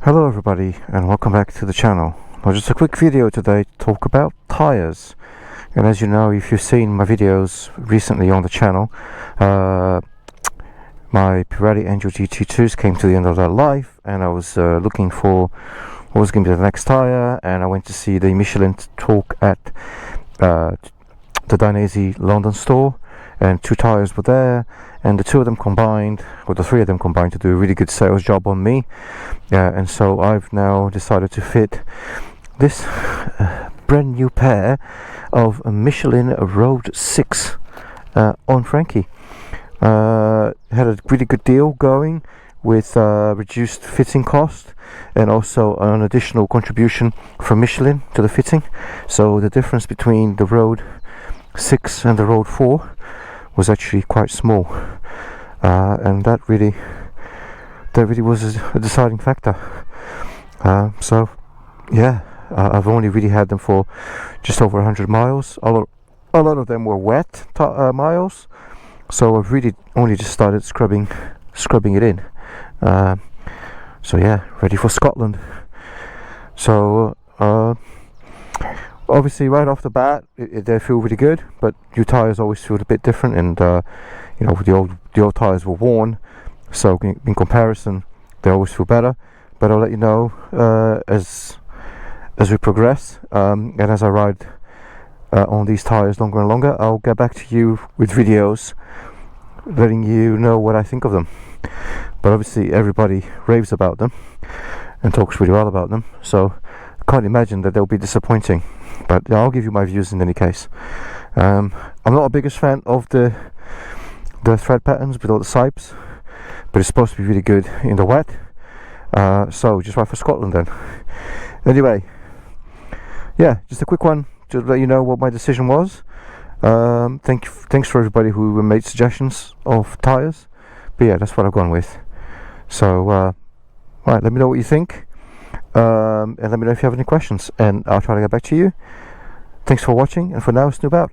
Hello everybody and welcome back to the channel. Now just a quick video today to talk about tires. And as you know, if you've seen my videos recently on the channel, my Pirelli Angel GT2s came to the end of their life, and I was looking for what was going to be the next tire, and I went to see the Michelin talk at the Dainese London store, and two tires were there, and the two of them combined, or the three of them combined, to do a really good sales job on me. And so I've now decided to fit this brand new pair of Michelin Road 6 on Frankie. Had a really good deal going with reduced fitting cost and also an additional contribution from Michelin to the fitting. So the difference between the Road 6 and the Road 4 was actually quite small, and that really was a deciding factor. So yeah, I've only really had them for just over 100 miles. A lot of them were wet miles, so I've really only just started scrubbing it in. So yeah, ready for Scotland. So obviously right off the bat they feel really good, but new tires always feel a bit different, and you know, the old tires were worn, so in comparison they always feel better. But I'll let you know as we progress, and as I ride on these tires longer and longer, I'll get back to you with videos letting you know what I think of them. But obviously everybody raves about them and talks really well about them, so I can't imagine that they'll be disappointing. But yeah, I'll give you my views in any case. I'm not the biggest fan of the thread patterns with all the sipes, but it's supposed to be really good in the wet. So just ride for Scotland then. Anyway, yeah, just a quick one to let you know what my decision was. Thanks for everybody who made suggestions of tires. But yeah, that's what I've gone with. So right, let me know what you think. And let me know if you have any questions, and I'll try to get back to you. Thanks for watching, and for now, Snoob out.